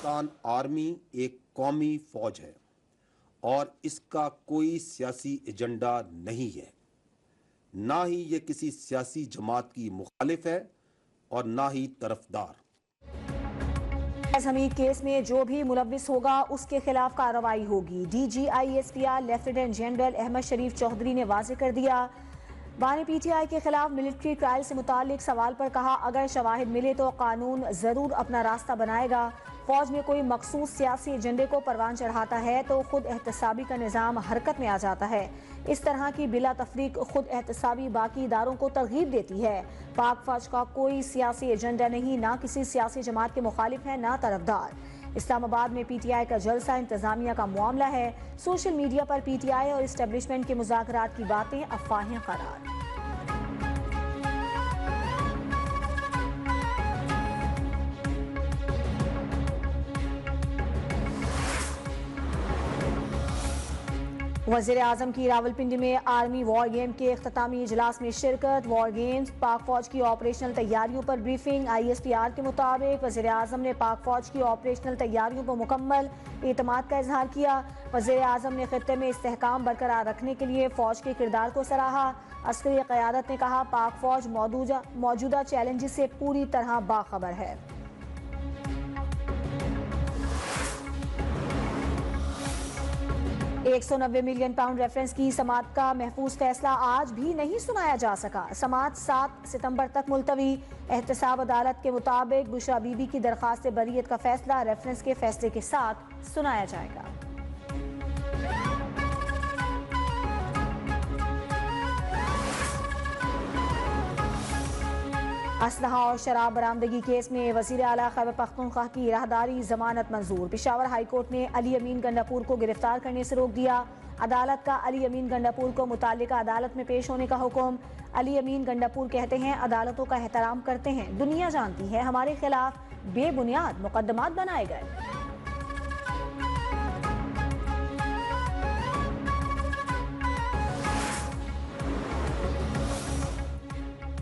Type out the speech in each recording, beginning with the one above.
Pakistan army एक कौमी फौज है और इसका कोई सियासी एजेंडा नहीं है। ना ही ये किसी सियासी जमात की मुखालिफ है और ना ही तरफदार। हमीद केस में जो भी मुलव्विस होगा उसके खिलाफ कार्रवाई होगी। DGISPR लेफ्टिनेंट जनरल अहमद शरीफ चौधरी ने वाजे कर दिया। बानी PTI के खिलाफ मिलिट्री ट्रायल से मुतालिक सवाल पर कहा, अगर शवाहिद मिले तो कानून जरूर अपना रास्ता बनाएगा। फौज में कोई मखसूस सियासी एजेंडे को परवान चढ़ाता है तो खुद एहतसाबी का निज़ाम हरकत में आ जाता है। इस तरह की बिला तफरीक खुद एहतसाबी बाकी इदारों को तरगीब देती है। पाक फौज का कोई सियासी एजेंडा नहीं, ना किसी सियासी जमात के मुखालिफ है ना तरफदार। इस्लामाबाद में PTI का जलसा इंतजामिया का मामला है। सोशल मीडिया पर PTI और इस्टेब्लिशमेंट के मुज़ाकरात की बातें अफवाहें करार। वज़ीर आज़म की रावलपिंडी में आर्मी वॉर गेम के इख्तितामी इजलास में शिरकत। वॉर गेम्स पाक फौज की ऑपरेशनल तैयारियों पर ब्रीफिंग। ISPR के मुताबिक वज़ीर आज़म ने पाक फौज की ऑपरेशनल तैयारियों पर मुकम्मल एतमाद का इजहार किया। वज़ीर आज़म ने खित्ते में इस्तेहकाम बरकरार रखने के लिए फौज के किरदार को सराहा। अस्करी क़यादत ने कहा, पाक फौज मौजूदा चैलेंजेस से पूरी तरह बाखबर है। £190 मिलियन रेफरेंस की समात का महफूज फैसला आज भी नहीं सुनाया जा सका। समात 7 सितंबर तक मुलतवी। एहतसाब अदालत के मुताबिक बुशरा बीबी की दरखास्त बरीयत का फैसला रेफरेंस के फैसले के साथ सुनाया जाएगा। असलहा और शराब बरामदगी केस में वज़ीर आला खैबर पख्तूनख्वा की राहदारी जमानत मंजूर। पेशावर हाई कोर्ट ने अली अमीन गंडापुर को गिरफ्तार करने से रोक दिया। अदालत का अली अमीन गंडापुर को मुतालिका अदालत में पेश होने का हुक्म। अली अमीन गंडापुर कहते हैं, अदालतों का एहतराम करते हैं, दुनिया जानती है हमारे खिलाफ बेबुनियाद मुकदमात बनाए गए।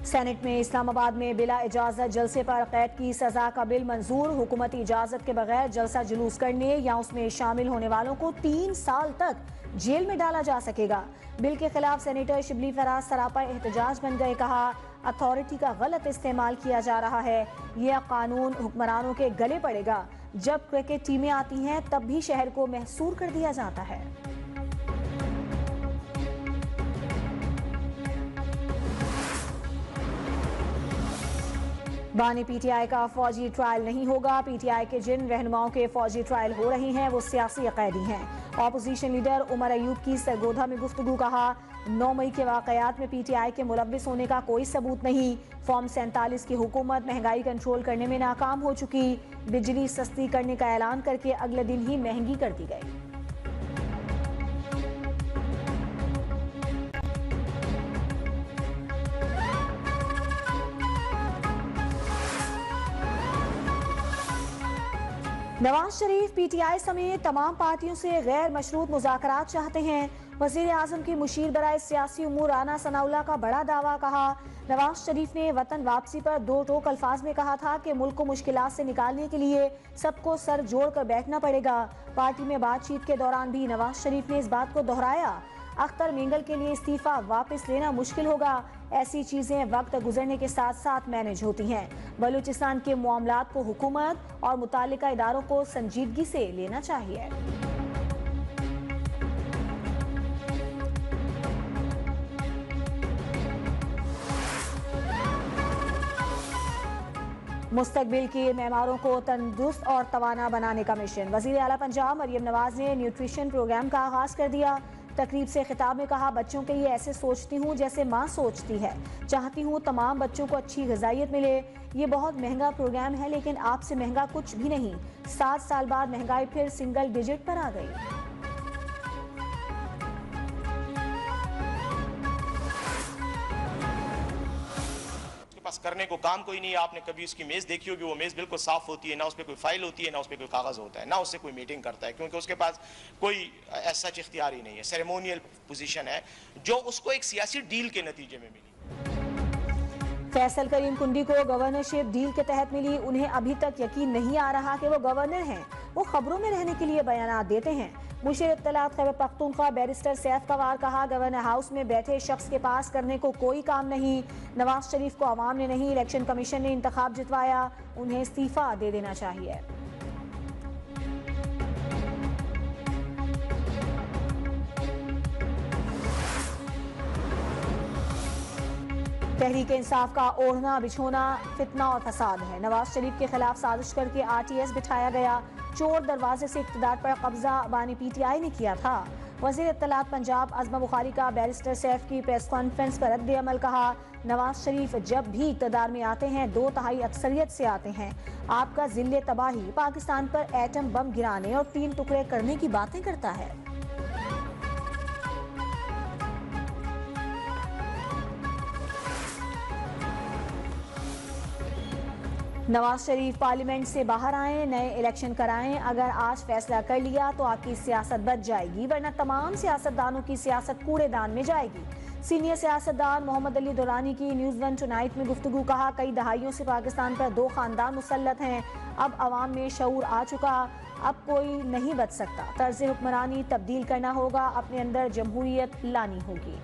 सेनेट में इस्लामाबाद में बिला इजाजत जलसे पर कैद की सजा का बिल मंजूर। हुकूमती इजाजत के बगैर जलसा जुलूस करने या उसमें शामिल होने वालों को 3 साल तक जेल में डाला जा सकेगा। बिल के खिलाफ सेनेटर शिबली फराज सरापा एहतजाज बन गए। कहा, अथॉरिटी का गलत इस्तेमाल किया जा रहा है। यह कानून हुक्मरानों के गले पड़ेगा। जब क्रिकेट टीमें आती हैं तब भी शहर को महसूर कर दिया जाता है। बानी PTI का फौजी ट्रायल नहीं होगा। PTI के जिन रहनुमाओं के फौजी ट्रायल हो रही हैं वो सियासी कैदी हैं। ऑपोजिशन लीडर उमर अयूब की सरगोधा में गुफ्तगू। कहा, 9 मई के वाकयात में PTI के मुलव्विस होने का कोई सबूत नहीं। फॉर्म 47 की हुकूमत महंगाई कंट्रोल करने में नाकाम हो चुकी। बिजली सस्ती करने का ऐलान करके अगले दिन ही महंगी कर दी गई। नवाज शरीफ PTI समेत तमाम पार्टियों से गैर मशरूत मुज़ाकरात चाहते हैं। वज़ीर आज़म की मुशीर बराए सियासी उमूर राना सनाउल्लाह का बड़ा दावा। कहा, नवाज शरीफ ने वतन वापसी पर 2 टोक अल्फाज में कहा था कि मुल्क को मुश्किलात से निकालने के लिए सबको सर जोड़ कर बैठना पड़ेगा। पार्टी में बातचीत के दौरान भी नवाज शरीफ ने इस बात को दोहराया, अख्तर मिंगल के लिए इस्तीफा वापस लेना मुश्किल होगा। ऐसी चीजें वक्त गुजरने के साथ साथ मैनेज होती हैं। बलूचिस्तान के मामलात को हुकूमत और मुतालिका इदारों को संजीदगी से लेना चाहिए। मुस्तकबिल के मेहमानों को तंदुरुस्त और तवाना बनाने का मिशन। वज़ीर आला पंजाब मरियम नवाज ने न्यूट्रिशन प्रोग्राम का आगाज कर दिया। तकरीब से खिताब में कहा, बच्चों के लिए ऐसे सोचती हूँ जैसे माँ सोचती है। चाहती हूँ तमाम बच्चों को अच्छी ग़िज़ाइयत मिले। ये बहुत महंगा प्रोग्राम है लेकिन आपसे महंगा कुछ भी नहीं। 7 साल बाद महंगाई फिर सिंगल डिजिट पर आ गई। पास करने को काम कोई नहीं है। आपने कभी उसकी मेज़ देखी होगी, वो मेज़ बिल्कुल साफ होती है, ना उस पर कोई फाइल होती है, ना उस पर कोई कागज़ होता है, ना उससे कोई मीटिंग करता है, क्योंकि उसके पास कोई ऐसा इख्तियार ही नहीं है। सेरेमोनियल पोजीशन है जो उसको एक सियासी डील के नतीजे में मिली। फैसल करीम कुंडी को गवर्नरशिप डील के तहत मिली, उन्हें अभी तक यकीन नहीं आ रहा कि वो गवर्नर हैं। वो खबरों में रहने के लिए बयान देते हैं। मुशीर इत्तलात खैबर पख्तूनख्वा बैरिस्टर सैफ कवार कहा, गवर्नर हाउस में बैठे शख्स के पास करने को कोई काम नहीं। नवाज शरीफ को अवाम ने नहीं, इलेक्शन कमीशन ने इंतखाब जितवाया, उन्हें इस्तीफा दे देना चाहिए। तहरीक इंसाफ का ओढ़ना बिछोना फितना और फसाद है। नवाज शरीफ के खिलाफ साजिश करके आरटीएस बिठाया गया। चोर दरवाजे से इक़्तिदार पर कब्जा बानी पीटीआई ने किया था। वज़ीर इत्तलात पंजाब अज़मा बुखारी का बैरिस्टर सैफ की प्रेस कॉन्फ्रेंस पर रद्द अमल कहा, नवाज शरीफ जब भी इक़्तिदार में आते हैं 2/3 अक्सरियत से आते हैं। आपका जिले तबाही पाकिस्तान पर एटम बम गिराने और 3 टुकड़े करने की बातें करता है। नवाज शरीफ पार्लियामेंट से बाहर आएं, नए इलेक्शन कराएं। अगर आज फैसला कर लिया तो आपकी सियासत बच जाएगी, वरना तमाम सियासतदानों की सियासत कूड़ेदान में जाएगी। सीनियर सियासतदान मोहम्मद अली दुरानी की न्यूज़ 1 टुनाइट में गुफ्तगू, कहा, कई दहाइयों से पाकिस्तान पर 2 खानदान मुसल्लत हैं। अब अवाम में शऊर आ चुका, अब कोई नहीं बच सकता। तर्ज हुक्मरानी तब्दील करना होगा, अपने अंदर जमहूरियत लानी होगी।